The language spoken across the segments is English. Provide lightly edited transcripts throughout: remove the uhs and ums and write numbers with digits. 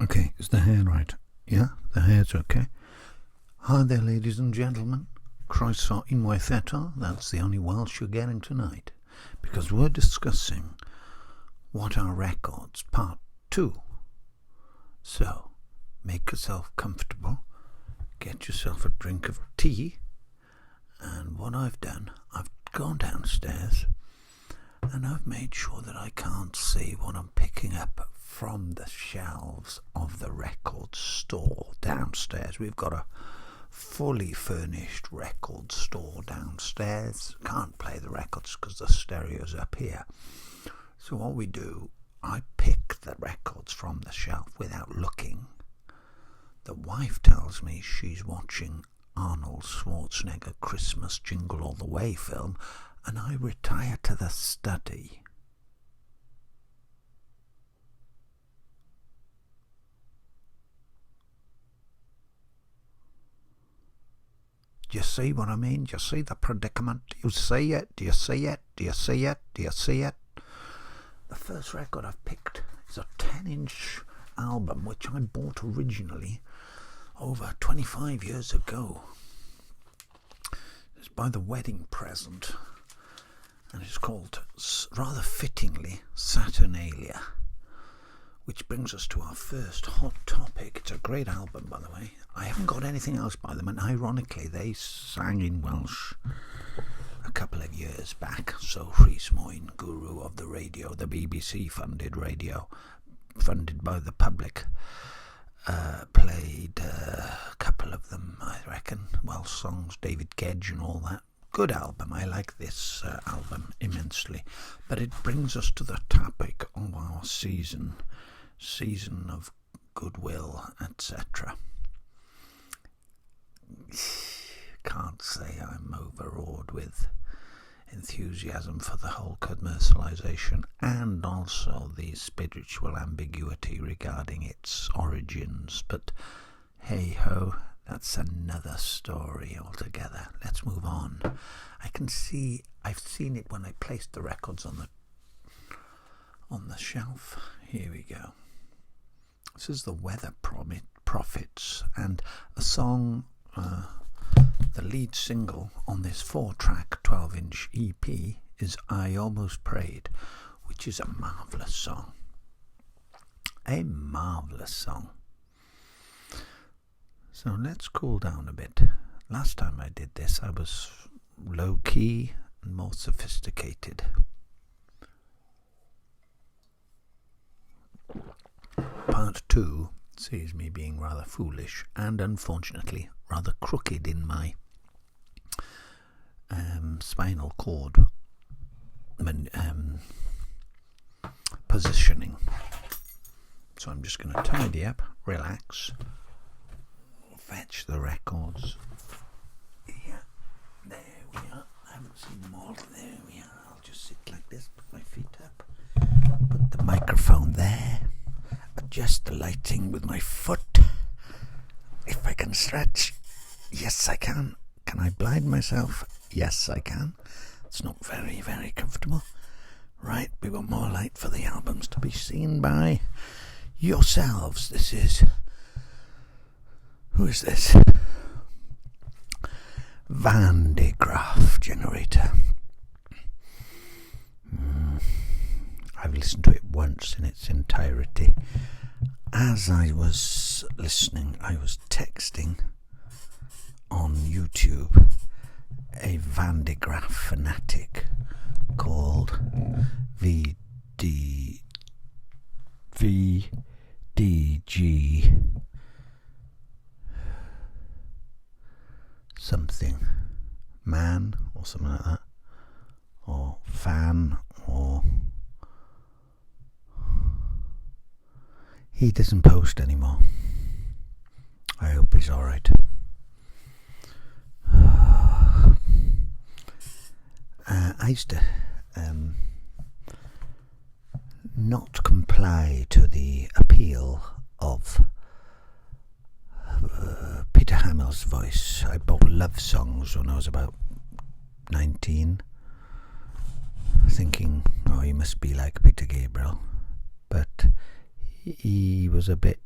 Okay, is the hair right? Yeah, the hair's okay. Hi there, ladies and gentlemen. Croeso unwaith eto. That's the only Welsh you're getting tonight, because we're discussing What Are Records, Part 2. So, make yourself comfortable, get yourself a drink of tea, and what I've done, I've gone downstairs and I've made sure that I can't see what I'm picking up from the shelves of the record store downstairs. We've got a fully furnished record store downstairs. Can't play the records because the stereo's up here. So what we do, I pick the records from the shelf without looking. The wife tells me she's watching Arnold Schwarzenegger Christmas Jingle All the Way film, and I retire to the study. Do you see what I mean? Do you see the predicament? Do you see it? Do you see it? Do you see it? Do you see it? The first record I've picked is a 10-inch album which I bought originally over 25 years ago. It's by The Wedding Present, and it's called, rather fittingly, Saturnalia, which brings us to our first hot topic. It's a great album, by the way. I haven't got anything else by them, and ironically they sang in Welsh a couple of years back. So Rhys Moyn, guru of the radio, the BBC funded radio, funded by the public, played a couple of them, I reckon, Welsh songs, David Gedge and all that. Good album. I like this album immensely. But it brings us to the topic of our season of goodwill, etc. Can't say I'm overawed with enthusiasm for the whole commercialisation and also the spiritual ambiguity regarding its origins, but hey ho, that's another story altogether. Let's move on. I've seen it when I placed the records on the shelf. Here we go. This is the Weather Prophets, and a song, the lead single on this 4-track 12-inch EP is I Almost Prayed, which is a marvellous song. A marvellous song. So let's cool down a bit. Last time I did this, I was low-key and more sophisticated. Part 2 sees me being rather foolish and, unfortunately, rather crooked in my spinal cord positioning. So I'm just going to tidy up, relax, fetch the records. Yeah, there we are. I haven't seen them all. There we are. I'll just sit like this, put my feet up, put the microphone there, adjust the lighting with my foot. If I can stretch, yes I can. Can I blind myself? Yes I can. It's not very, very comfortable. Right, we want more light for the albums to be seen by yourselves. Who is this? Van de Graaff Generator. I've listened to it once in its entirety. As I was listening, I was texting on YouTube a Van de Graaff fanatic called VDG something man or something like that, or fan, or he doesn't post anymore. I hope he's alright. I used to not comply to the appeal of Peter Hamill's voice. I bought love songs when I was about 19, thinking, oh, he must be like Peter Gabriel. But he was a bit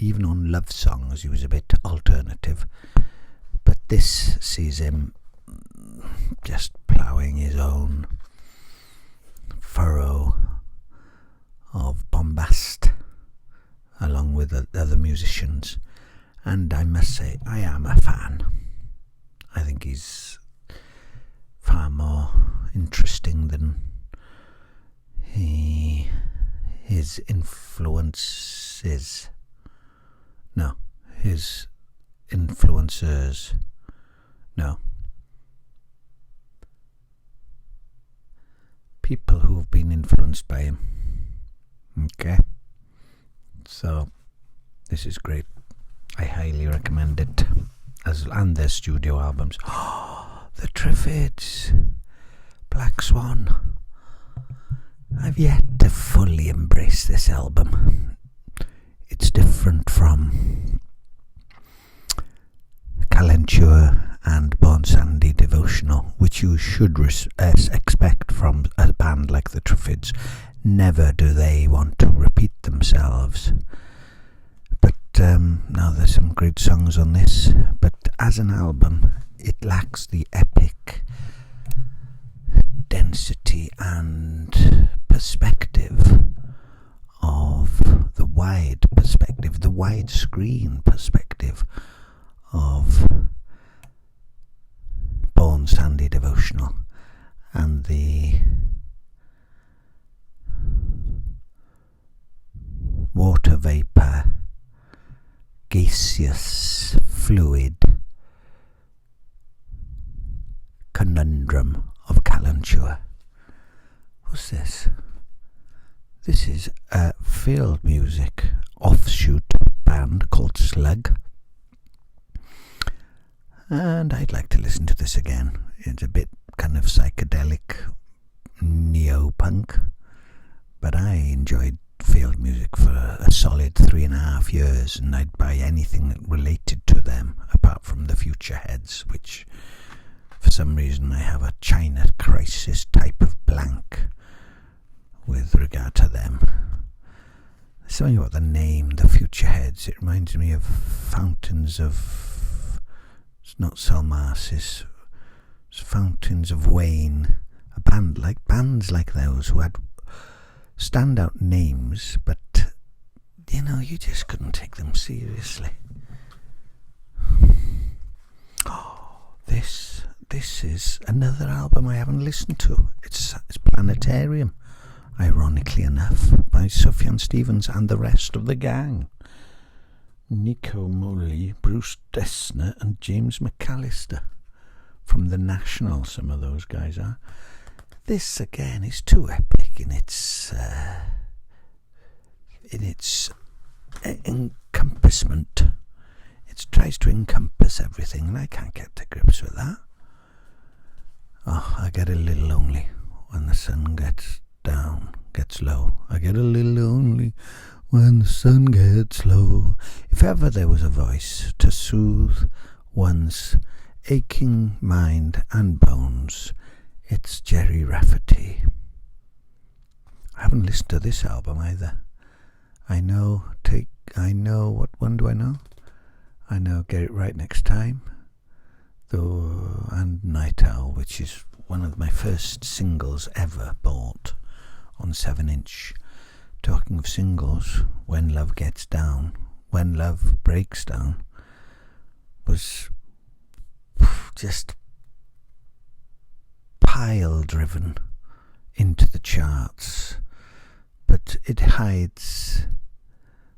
even on love songs he was a bit alternative, but this sees him just ploughing his own furrow of bombast along with the other musicians, and I must say I am a fan. I think he's far more interesting than his influences. No, his influencers. No. People who have been influenced by him. Okay. So, this is great. I highly recommend it. And their studio albums. Oh, the Triffids. Black Swan. I've yet to fully embrace this album. It's different from Calenture and Born Sandy Devotional, which you should expect from a band like the Triffids. Never do they want to repeat themselves. But now there's some great songs on this, but as an album it lacks the epic density and perspective of the wide perspective, the widescreen perspective of Born Sandy Devotional and the water vapour, gaseous fluid conundrum of Calenture. What's this? This is a field music offshoot band called Slug, and I'd like to listen to this again. It's a bit kind of psychedelic neo-punk, but I enjoyed field music for a solid 3.5 years, and I'd buy anything that related to them apart from the Future Heads, which for some reason I have a China Crisis type of blank with regard to them. There's something about the name, the Future Heads. It reminds me of Fountains of... It's not Selmas, it's Fountains of Wayne. Bands like those who had standout names, but you just couldn't take them seriously. Oh, this is another album I haven't listened to. It's Planetarium, ironically enough, by Sufjan Stevens and the rest of the gang. Nico Muhly, Bruce Dessner and James McAllister from The National, some of those guys are. This again is too epic in its encompassment. It tries to encompass everything, and I can't get to grips with that. Oh, I get a little lonely when the sun gets low. I get a little lonely when the sun gets low. If ever there was a voice to soothe one's aching mind and bones, it's Gerry Rafferty. I haven't listened to this album either. I know, what one do I know? I know Get It Right Next Time, and Night Owl, which is one of my first singles ever bought on 7-inch. Talking of singles, When Love Breaks Down, was just pile driven into the charts, but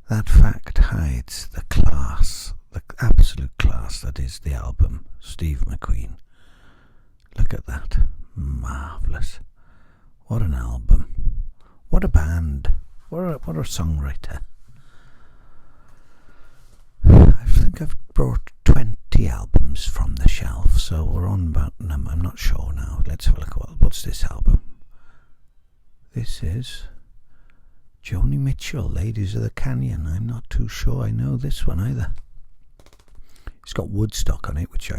that fact hides the class, the absolute class that is the album Steve McQueen. Look at that. Marvellous. What an album. What a band. What a songwriter. I think I've brought 20 albums from the shelf, so we're on about them. I'm not sure now. Let's have a look. What's this album? This is Joni Mitchell, Ladies of the Canyon. I'm not too sure I know this one either. It's got Woodstock on it, which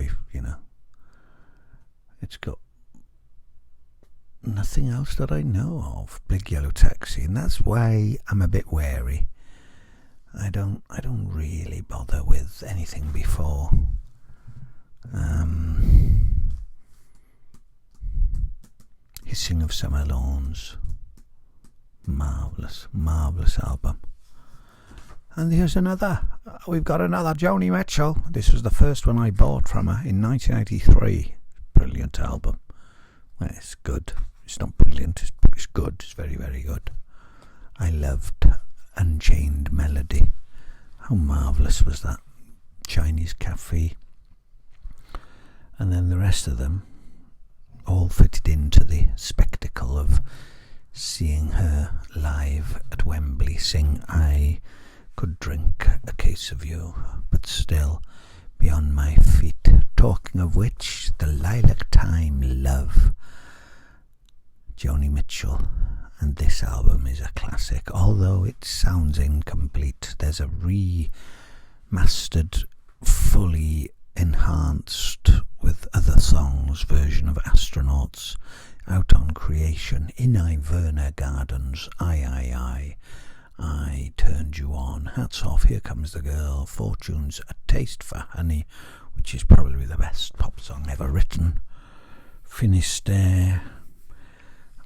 it's got nothing else that I know of. Big Yellow Taxi, and that's why I'm a bit wary. I don't really bother with anything before. Hissing of Summer Lawns. Marvellous, marvellous album. And here's another. We've got another Joni Mitchell. This was the first one I bought from her in 1983. Brilliant album. Well, it's good. It's not brilliant. It's good. It's very, very good. I loved Unchained Melody. How marvellous was that? Chinese Cafe. And then the rest of them all fitted into the spectacle of seeing her live at Wembley sing I Could Drink a Case of You, but Still Be on My Feet. Talking of which, the Lilac Time Love. Joni Mitchell. And this album is a classic, although it sounds incomplete. There's a remastered, fully enhanced with other songs version of Astronauts out on Creation in Iverna Gardens. I Turned You On. Hats off. Here Comes the Girl. Fortune's A Taste for Honey, which is probably the best pop song ever written. Finisterre.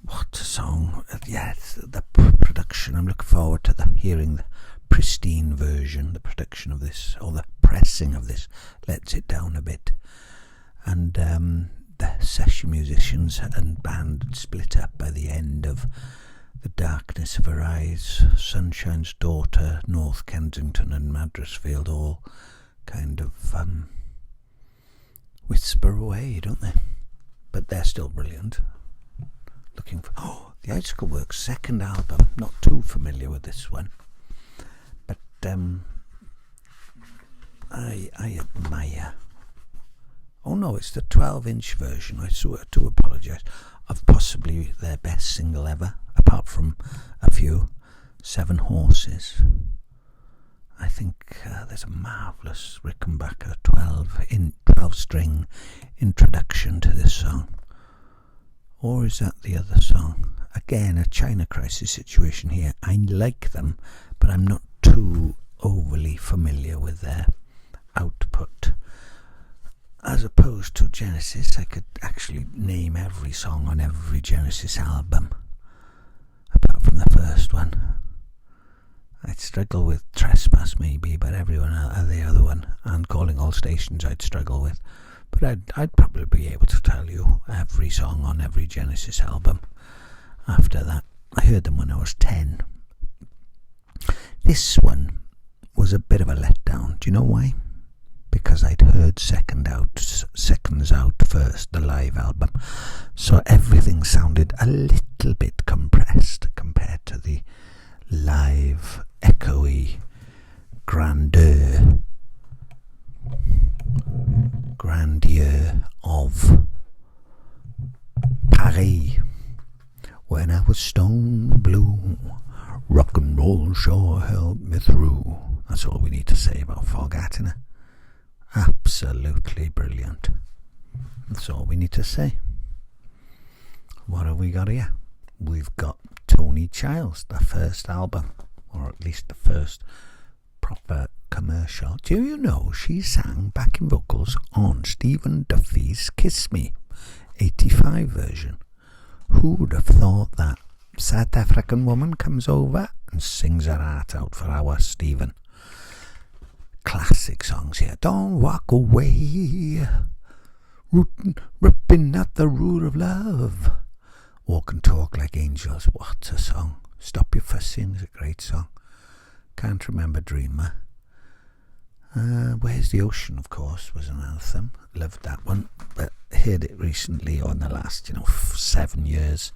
What a song. Yeah, the production. I'm looking forward to hearing the pristine version. The production of this, or the pressing of this, lets it down a bit. And the session musicians and band split up by the end of The Darkness of Her Eyes, Sunshine's Daughter, North Kensington and Madrasfield all kind of whisper away, don't they? But they're still brilliant. Looking for the Icicle Works second album. Not too familiar with this one, but I admire. Oh no, it's the 12-inch version. I do apologise. Of possibly their best single ever, apart from a few, 7 Horses. I think there's a marvellous Rickenbacker 12-string introduction to this song. Or is that the other song? Again, a China Crisis situation here. I like them, but I'm not too overly familiar with their output. As opposed to Genesis, I could actually name every song on every Genesis album, apart from the first one. I'd struggle with Trespass maybe, but everyone the other one, and Calling All Stations I'd struggle with. But I'd probably be able to tell you every song on every Genesis album. After that, I heard them when I was 10. This one was a bit of a letdown. Do you know why? Because I'd heard Seconds Out first, the live album. So everything sounded a little bit compressed compared to the live, echoey grandeur of Paris. When I was stone blue, rock and roll sure helped me through. That's all we need to say about Fogarty. Absolutely brilliant. That's all we need to say. What have we got here? We've got Tony Childs, the first album, or at least the first proper commercial. Do you know she sang backing vocals on Stephen Duffy's Kiss Me 85 version? Who would have thought that? South African woman comes over and sings her heart out for our Stephen. Classic songs here. Don't walk away, ripping at the root of love. Walk and Talk Like Angels. What a song. Stop Your Fussing is a great song. Can't Remember Dreamer. Where's the Ocean, of course, was an anthem. Loved that one, but heard it recently, or in the last 7 years.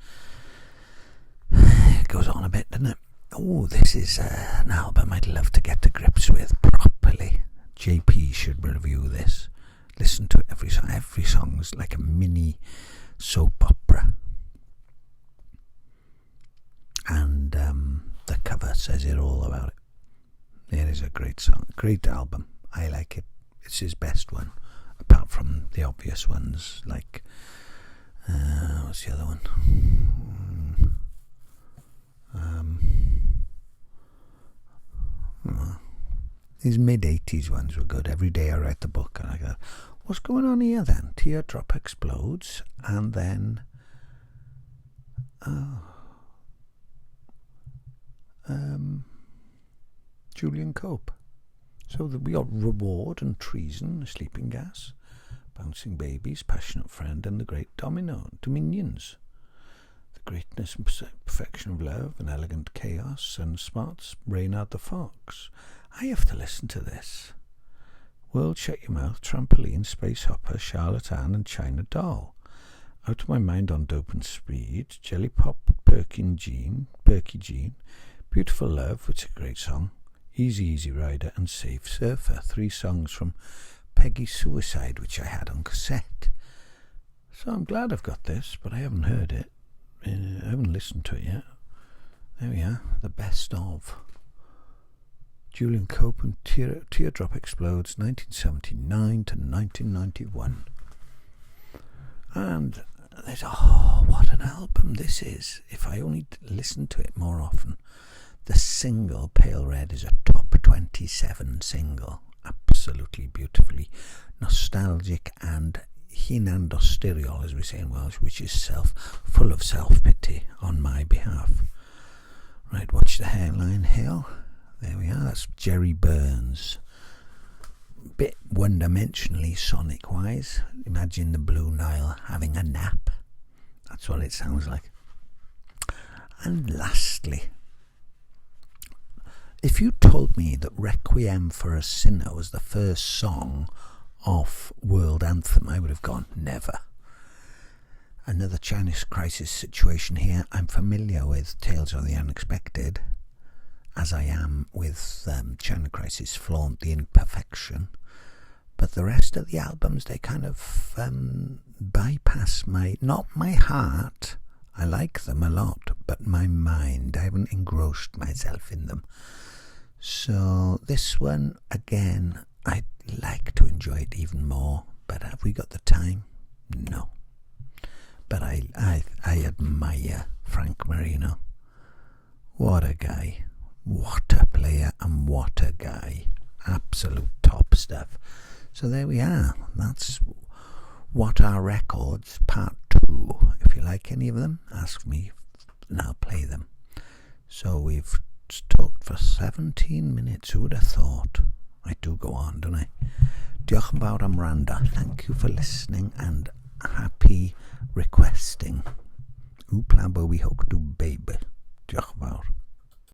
It goes on a bit, doesn't it? Oh, this is an album I'd love to get to grips with properly. JP should review this. Listen to every song. Every song's like a mini soap opera. And the cover says it all about it. It is a great song, great album. I like it. It's his best one, apart from the obvious ones like what's the other one? His mid-80s ones were good. Every day I read the book and I go, what's going on here then? Teardrop Explodes, and then Julian Cope. So we got Reward and Treason, Sleeping Gas, Bouncing Babies, Passionate Friend, and The Great Dominions. The Greatness and Perfection of Love, An Elegant Chaos, and Smart's Reynard the Fox. I have to listen to this. World Shut Your Mouth, Trampoline, Space Hopper, Charlotte Ann, and China Doll. Out of My Mind on Dope and Speed, Jelly Pop, Perky Jean, Beautiful Love, which is a great song, Easy Easy Rider, and Safe Surfer. 3 songs from Peggy Suicide, which I had on cassette. So I'm glad I've got this, but I haven't heard it. I haven't listened to it yet. There we are, the best of Julian Cope and Teardrop Explodes, 1979 to 1991. And there's, what an album this is. If I only listened to it more often. The single, Pale Red, is a top 27 single. Absolutely beautifully nostalgic and hinandosteriol, as we say in Welsh, which is full of self-pity on my behalf. Right, watch the hairline here. There we are, that's Jerry Burns. Bit one-dimensionally sonic-wise. Imagine the Blue Nile having a nap. That's what it sounds like. And lastly, if you told me that Requiem for a Sinner was the first song of World Anthem, I would have gone, never. Another Chinese crisis situation here. I'm familiar with Tales of the Unexpected, as I am with China Crisis, Flaunt the Imperfection. But the rest of the albums, they kind of bypass not my heart. I like them a lot, but my mind. I haven't engrossed myself in them. So this one, again, I'd like to enjoy it even more, but have we got the time? No. But I admire Frank Marino. What a guy. What a player and what a guy. Absolute top stuff. So there we are. That's What Are Records Part 2. If you like any of them, ask me and I'll play them. So we've talked for 17 minutes. Who would have thought? I do go on, don't I? Diolch yn fawr am wrando. Thank you for listening and happy requesting. Oopla bo we hook do baby. Diolch yn fawr.